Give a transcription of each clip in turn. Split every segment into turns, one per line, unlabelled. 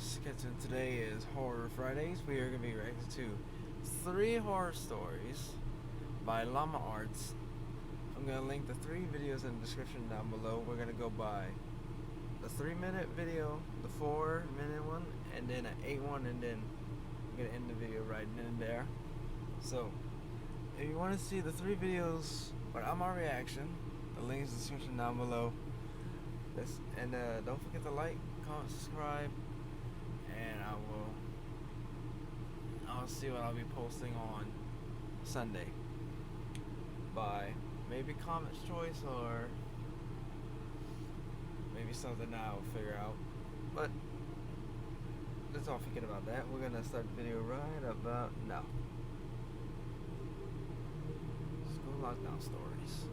is Shiketsu, and today is Horror Fridays. We are going to be reacting to 3 horror stories by Liama Arts. I'm going to link the 3 videos in the description down below. We're going to go by the 3-minute video, the 4-minute one, and then an 8 one, and then I'm going to end the video right then and there. So, if you want to see the 3 videos without my reaction, the link is in the description down below. And don't forget to like, comment, subscribe, and I'll see what I'll be posting on Sunday by maybe comments choice or maybe something I'll figure out. But let's all forget about that. We're gonna start the video right about now. School lockdown stories.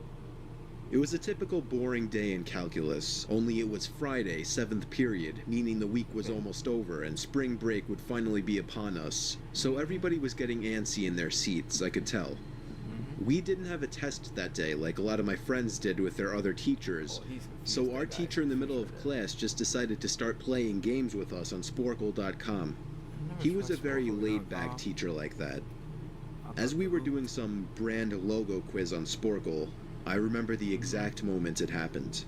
It was a typical boring day in calculus, only it was Friday, 7th period, meaning the week was almost over and spring break would finally be upon us. So everybody was getting antsy in their seats, I could tell. We didn't have a test that day like a lot of my friends did with their other teachers, so our teacher in the middle of class just decided to start playing games with us on Sporkle.com. He was a very laid-back teacher like that. As we were doing some brand logo quiz on Sporkle, I remember the exact moment it happened.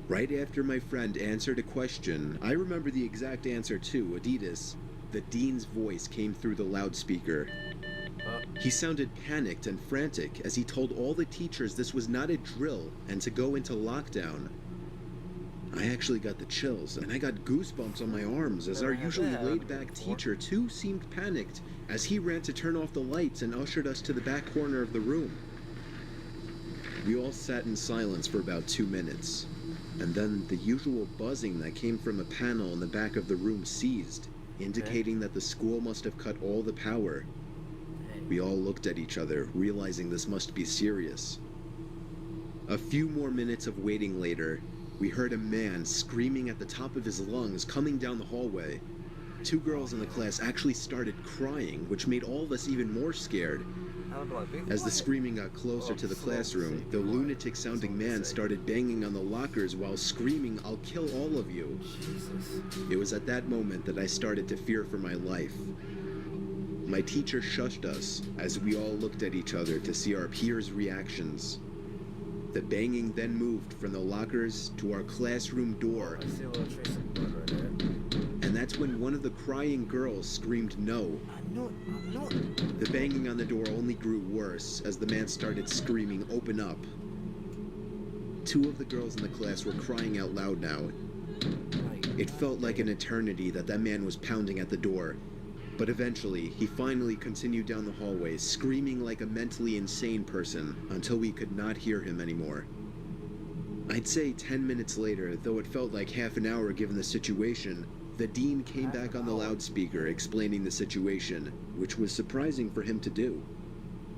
Right after my friend answered a question, I remember the exact answer too, Adidas. The dean's voice came through the loudspeaker. He sounded panicked and frantic as he told all the teachers this was not a drill and to go into lockdown. I actually got the chills, and I got goosebumps on my arms as our usually laid-back teacher too seemed panicked as he ran to turn off the lights and ushered us to the back corner of the room. We all sat in silence for about 2 minutes, and then the usual buzzing that came from a panel in the back of the room ceased, indicating that the school must have cut all the power. We all looked at each other, realizing this must be serious. A few more minutes of waiting later, we heard a man screaming at the top of his lungs coming down the hallway. 2 girls in the class actually started crying, which made all of us even more scared. As the screaming got closer to the classroom, the lunatic-sounding man started banging on the lockers while screaming, "I'll kill all of you." It was at that moment that I started to fear for my life. My teacher shushed us as we all looked at each other to see our peers' reactions. The banging then moved from the lockers to our classroom door. And that's when one of the crying girls screamed no. The banging on the door only grew worse as the man started screaming, "Open up." 2 of the girls in the class were crying out loud now. It felt like an eternity that man was pounding at the door. But eventually, he finally continued down the hallway, screaming like a mentally insane person until we could not hear him anymore. I'd say 10 minutes later, though it felt like half an hour given the situation, the dean came back on the loudspeaker explaining the situation, which was surprising for him to do.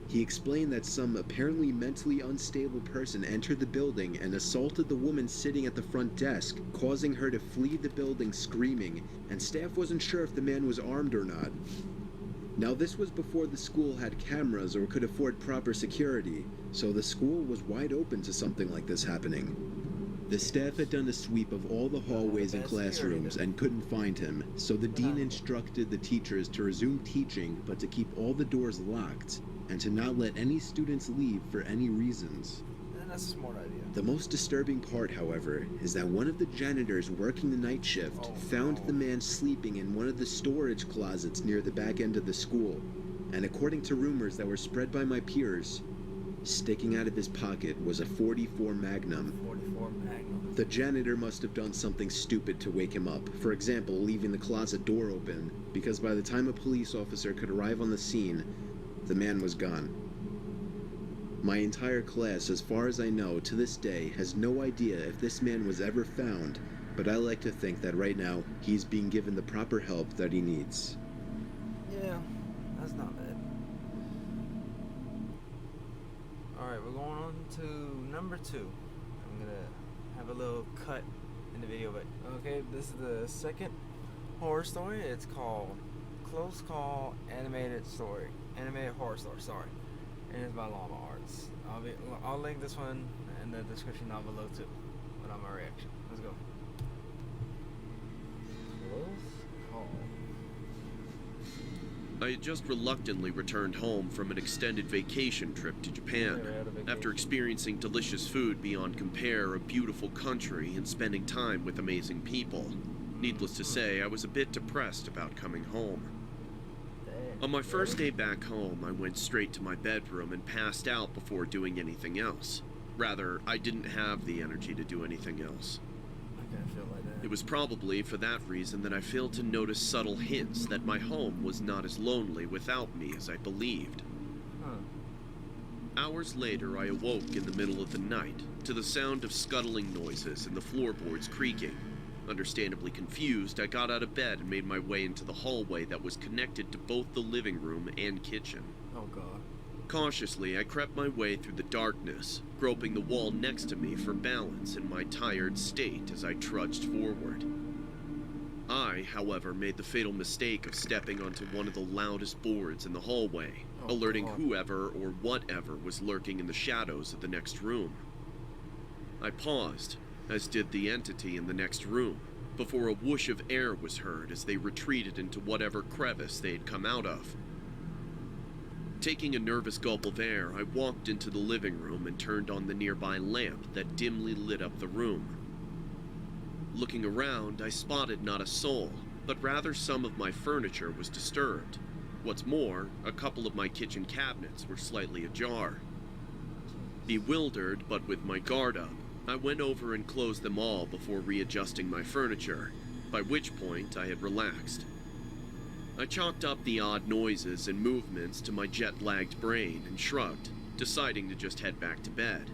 He explained that some apparently mentally unstable person entered the building and assaulted the woman sitting at the front desk, causing her to flee the building screaming, and staff wasn't sure if the man was armed or not. Now this was before the school had cameras or could afford proper security, so the school was wide open to something like this happening. The staff had done a sweep of all the hallways and classrooms and couldn't find him, so the dean instructed the teachers to resume teaching but to keep all the doors locked and to not let any students leave for any reasons.
That's a smart idea.
The most disturbing part, however, is that one of the janitors working the night shift found the man sleeping in one of the storage closets near the back end of the school, and according to rumors that were spread by my peers, sticking out of his pocket was a .44 Magnum. The janitor must have done something stupid to wake him up, for example, leaving the closet door open, because by the time a police officer could arrive on the scene, the man was gone. My entire class, as far as I know, to this day, has no idea if this man was ever found, but I like to think that right now, he's being given the proper help that he needs.
Yeah, that's not bad. Alright, we're going on to number 2. I'm gonna have a little cut in the video, but okay, this is the second horror story. It's called Close Call Animated Horror Story, sorry. And it's by Liama Arts. I'll link this one in the description down below too, when I'm my reaction. Let's go.
I had just reluctantly returned home from an extended vacation trip to Japan, after experiencing delicious food beyond compare, a beautiful country, and spending time with amazing people. Needless to say, I was a bit depressed about coming home. On my first day back home, I went straight to my bedroom and passed out before doing anything else. Rather, I didn't have the energy to do anything else.
I kind of feel like that.
It was probably for that reason that I failed to notice subtle hints that my home was not as lonely without me as I believed. Hours later, I awoke in the middle of the night to the sound of scuttling noises and the floorboards creaking. Understandably confused, I got out of bed and made my way into the hallway that was connected to both the living room and kitchen.
Oh god.
Cautiously, I crept my way through the darkness, groping the wall next to me for balance in my tired state as I trudged forward. I, however, made the fatal mistake of stepping onto one of the loudest boards in the hallway, alerting whoever or whatever was lurking in the shadows of the next room. I paused, as did the entity in the next room, before a whoosh of air was heard as they retreated into whatever crevice they had come out of. Taking a nervous gulp of air, I walked into the living room and turned on the nearby lamp that dimly lit up the room. Looking around, I spotted not a soul, but rather some of my furniture was disturbed. What's more, a couple of my kitchen cabinets were slightly ajar. Bewildered, but with my guard up, I went over and closed them all before readjusting my furniture, by which point I had relaxed. I chalked up the odd noises and movements to my jet-lagged brain and shrugged, deciding to just head back to bed.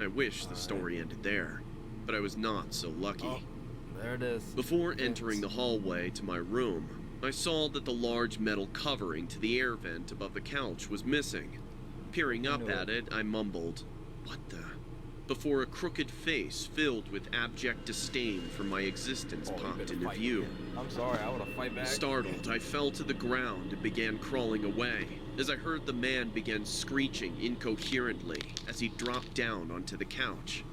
I wish the story ended there, but I was not so lucky.
Oh, there it is.
Before entering the hallway to my room, I saw that the large metal covering to the air vent above the couch was missing. Peering up at it, I mumbled, "What the?" before a crooked face filled with abject disdain for my existence popped into view.
I'm sorry, I would've fight back.
Startled, I fell to the ground and began crawling away, as I heard the man begin screeching incoherently as he dropped down onto the couch.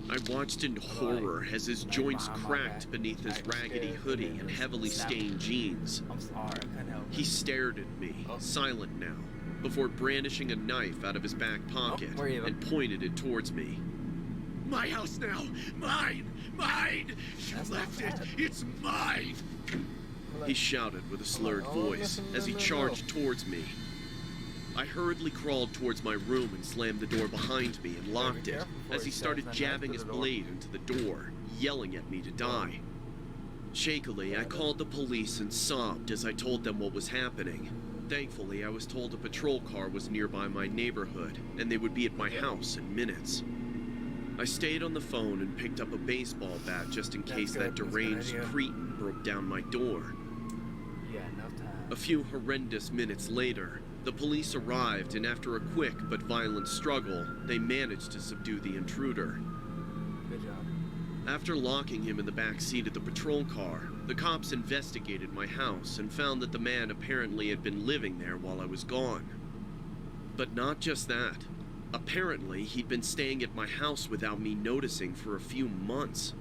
I watched in horror as his joints cracked beneath his raggedy hoodie and heavily stained jeans.
I'm sorry, I couldn't help it.
He stared at me, silent now, before brandishing a knife out of his back pocket and pointed it towards me. "My house now! Mine! Mine! You left it! It's mine!" He shouted with a slurred voice as he charged towards me. I hurriedly crawled towards my room and slammed the door behind me and locked it as he started jabbing his blade into the door, yelling at me to die. Shakily, I called the police and sobbed as I told them what was happening. Thankfully, I was told a patrol car was nearby my neighborhood, and they would be at my house in minutes. I stayed on the phone and picked up a baseball bat just in case that deranged cretin broke down my door.
Yeah, enough time.
A few horrendous minutes later, the police arrived, and after a quick but violent struggle, they managed to subdue the intruder.
Good job.
After locking him in the back seat of the patrol car, the cops investigated my house and found that the man apparently had been living there while I was gone. But not just that. Apparently, he'd been staying at my house without me noticing for a few months.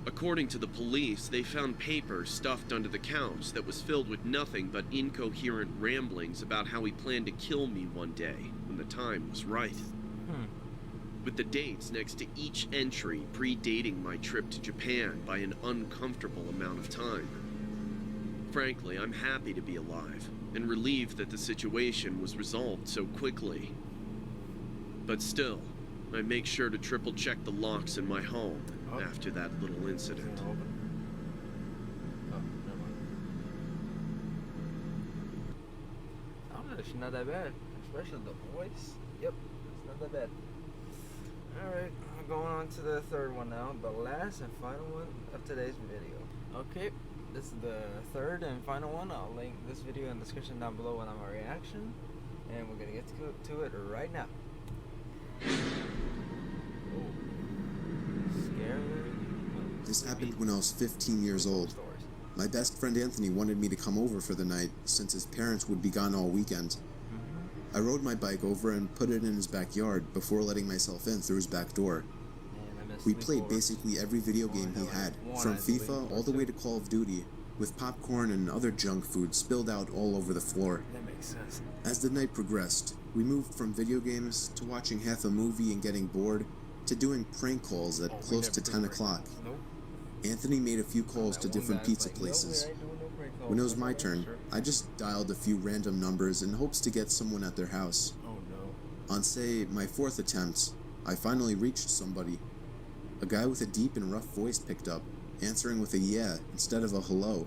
According to the police, they found paper stuffed under the couch that was filled with nothing but incoherent ramblings about how he planned to kill me one day when the time was right. With the dates next to each entry predating my trip to Japan by an uncomfortable amount of time. Frankly, I'm happy to be alive and relieved that the situation was resolved so quickly. But still, I make sure to triple check the locks in my home after that little incident.
Oh, never mind. I don't know, she's not that bad. Especially the voice. Yep, it's not that bad. Alright, I'm going on to the third one now, the last and final one of today's video. Okay, this is the third and final one. I'll link this video in the description down below when I'm a reaction. And we're gonna get to it right now.
This happened when I was 15 years old. My best friend Anthony wanted me to come over for the night since his parents would be gone all weekend. I rode my bike over and put it in his backyard before letting myself in through his back door. We played basically every video game he had, from FIFA all the way to Call of Duty, with popcorn and other junk food spilled out all over the floor.
That makes sense.
As the night progressed, we moved from video games to watching half a movie and getting bored to doing prank calls at close to 10 o'clock.
Nope.
Anthony made a few calls to different pizza places. When it was my turn, I just dialed a few random numbers in hopes to get someone at their house.
Oh no.
On, say, my fourth attempt, I finally reached somebody. A guy with a deep and rough voice picked up, answering with a yeah instead of a hello.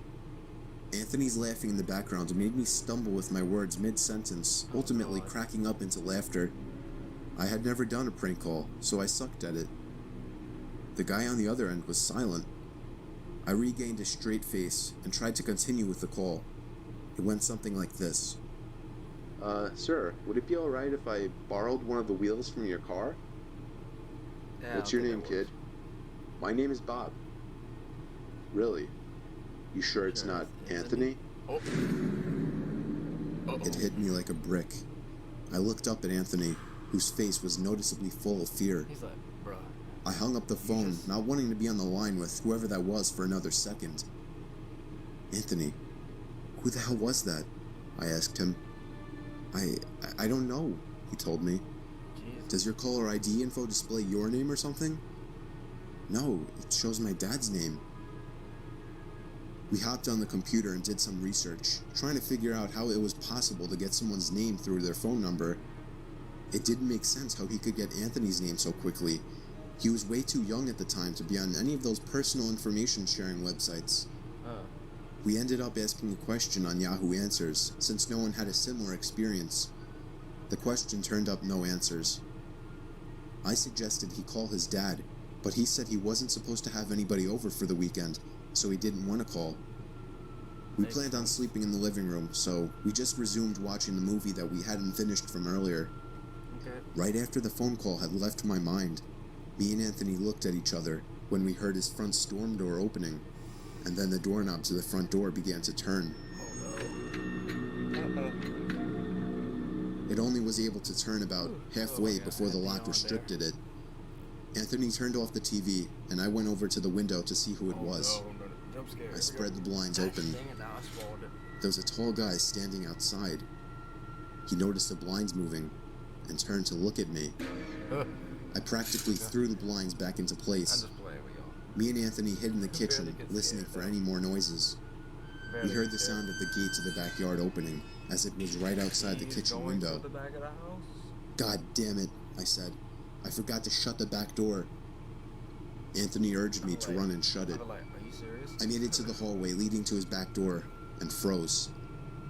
Anthony's laughing in the background made me stumble with my words mid-sentence, ultimately cracking up into laughter. I had never done a prank call, so I sucked at it. The guy on the other end was silent. I regained a straight face and tried to continue with the call. It went something like this. Sir, would it be alright if I borrowed one of the wheels from your car?
Yeah,
What's
I'll
your
take
name,
that
kid? My name is Bob. Really? You sure it's not Anthony?
Oh.
It hit me like a brick. I looked up at Anthony, whose face was noticeably full of fear.
He's like, bruh.
I hung up the phone, not wanting to be on the line with whoever that was for another second. Anthony, who the hell was that? I asked him. I don't know, he told me.
Jesus.
Does your caller ID info display your name or something? No, it shows my dad's name. We hopped on the computer and did some research, trying to figure out how it was possible to get someone's name through their phone number. It didn't make sense how he could get Anthony's name so quickly. He was way too young at the time to be on any of those personal information sharing websites. We ended up asking a question on Yahoo Answers, since no one had a similar experience. The question turned up no answers. I suggested he call his dad, but he said he wasn't supposed to have anybody over for the weekend, so he didn't want to call. We planned on sleeping in the living room, so we just resumed watching the movie that we hadn't finished from earlier.
Okay.
Right after the phone call had left my mind, me and Anthony looked at each other when we heard his front storm door opening, and then the doorknob to the front door began to turn. It only was able to turn about halfway before the lock restricted it. Anthony turned off the TV, and I went over to the window to see who it was.
No. Jump scare.
I spread the blinds open.
Dang it, now I spoiled it.
There was a tall guy standing outside. He noticed the blinds moving and turned to look at me. I practically threw the blinds back into
I'm
place.
just playing with y'all.
Me and Anthony hid in the kitchen,
could
listening
see
for
it,
any more noises. We
Barely
heard the
could see it.
sound of the gate to the backyard opening, as it was right outside the
He's
kitchen
going
window.
to the back of the house?
God damn it, I said. I forgot to shut the back door. Anthony urged me to run and shut it.
Are you serious?
I made it to the hallway leading to his back door, and froze.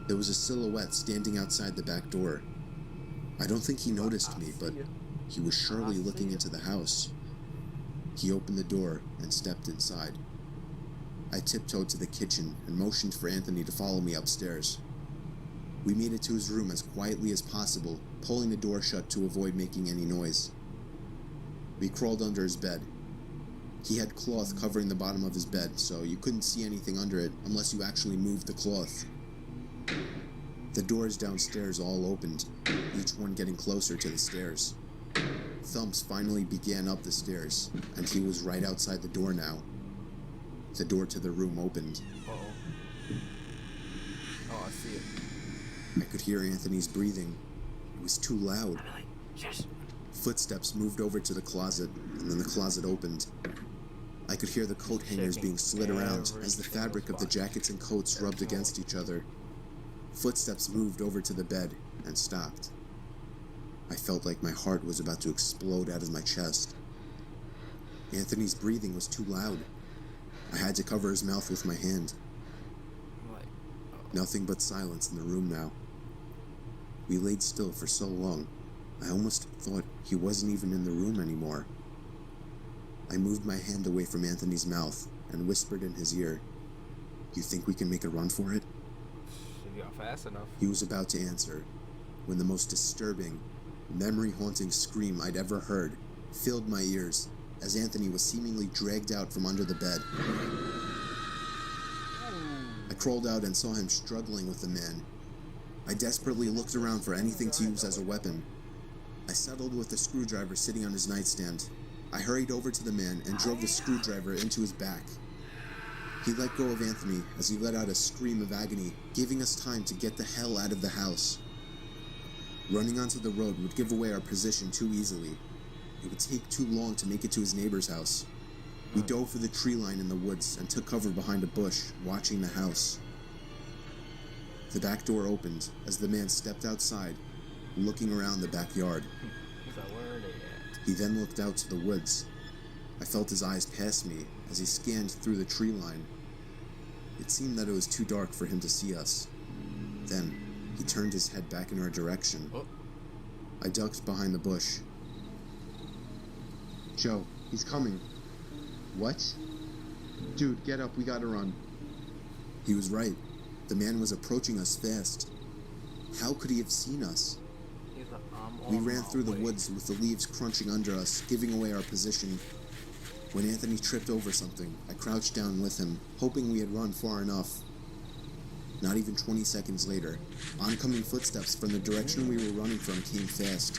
There was a silhouette standing outside the back door. I don't think he noticed me, but he was surely looking into the house. He opened the door and stepped inside. I tiptoed to the kitchen and motioned for Anthony to follow me upstairs. We made it to his room as quietly as possible, pulling the door shut to avoid making any noise. We crawled under his bed. He had cloth covering the bottom of his bed, so you couldn't see anything under it unless you actually moved the cloth. The doors downstairs all opened, each one getting closer to the stairs. Thumps finally began up the stairs, and he was right outside the door now. The door to the room opened.
Uh-oh. Oh, I see it.
I could hear Anthony's breathing. It was too loud.
I'm like, yes.
Footsteps moved over to the closet, and then the closet opened. I could hear the coat hangers being slid around as the fabric of the jackets and coats rubbed against each other. Footsteps moved over to the bed and stopped. I felt like my heart was about to explode out of my chest. Anthony's breathing was too loud. I had to cover his mouth with my hand.
I'm like,
Nothing but silence in the room now. We laid still for so long, I almost thought he wasn't even in the room anymore. I moved my hand away from Anthony's mouth and whispered in his ear, "You think we can make a run for it?"
if you got fast enough.
He was about to answer when the most disturbing, memory-haunting scream I'd ever heard filled my ears as Anthony was seemingly dragged out from under the bed. I crawled out and saw him struggling with the man. I desperately looked around for anything to use as a weapon. I settled with the screwdriver sitting on his nightstand. I hurried over to the man and drove the screwdriver into his back. He let go of Anthony as he let out a scream of agony, giving us time to get the hell out of the house. Running onto the road would give away our position too easily. It would take too long to make it to his neighbor's house. We dove for the tree line in the woods and took cover behind a bush, watching the house. The back door opened as the man stepped outside, looking around the backyard.
He's like, where are they at?
He then looked out to the woods. I felt his eyes pass me as he scanned through the tree line. It seemed that it was too dark for him to see us. Then, he turned his head back in our direction.
Oh.
I ducked behind the bush. Joe, he's coming. What? Dude, get up, we gotta run. He was right. The man was approaching us fast. How could he have seen us?
He's like,
We ran through the woods with the leaves crunching under us, giving away our position. When Anthony tripped over something, I crouched down with him, hoping we had run far enough. Not even 20 seconds later, oncoming footsteps from the direction we were running from came fast.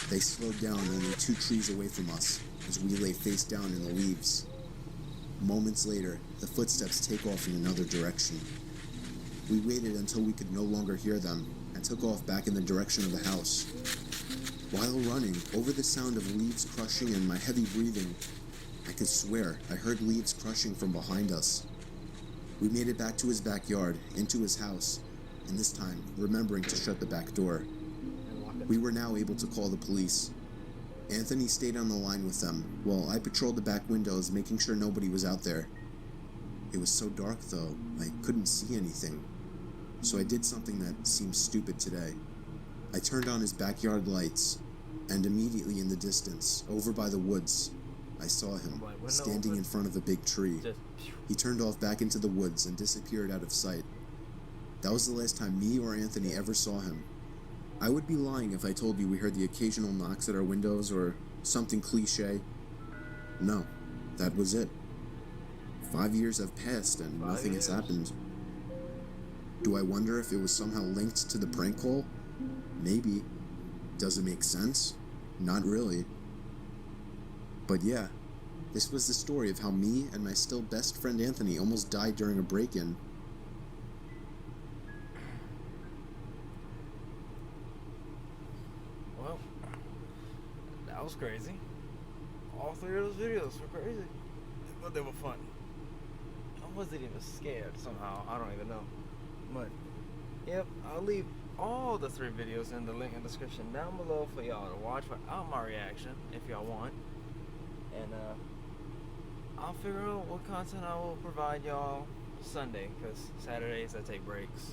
They slowed down only 2 trees away from us, as we lay face down in the leaves. Moments later, the footsteps take off in another direction. We waited until we could no longer hear them, and took off back in the direction of the house. While running, over the sound of leaves crushing and my heavy breathing, I could swear I heard leaves crushing from behind us. We made it back to his backyard, into his house, and this time, remembering to shut the back door. We were now able to call the police. Anthony stayed on the line with them, while I patrolled the back windows, making sure nobody was out there. It was so dark, though, I couldn't see anything. So I did something that seems stupid today. I turned on his backyard lights, and immediately in the distance, over by the woods, I saw him, standing in front of a big tree. He turned off back into the woods and disappeared out of sight. That was the last time me or Anthony ever saw him. I would be lying if I told you we heard the occasional knocks at our windows or something cliche. No, that was it. 5 years have passed and nothing has happened. Do I wonder if it was somehow linked to the prank call? Maybe. Does it make sense? Not really. But yeah, this was the story of how me and my still best friend Anthony almost died during a break-in.
Well, that was crazy. All 3 of those videos were crazy, but they were fun. I wasn't even scared somehow. I don't even know. But, yep, I'll leave all the 3 videos in the link in the description down below for y'all to watch without my reaction, if y'all want. And, I'll figure out what content I will provide y'all Sunday, because Saturdays I take breaks.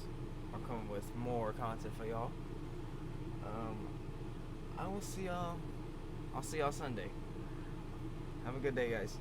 I'll come with more content for y'all. I'll see y'all Sunday. Have a good day, guys.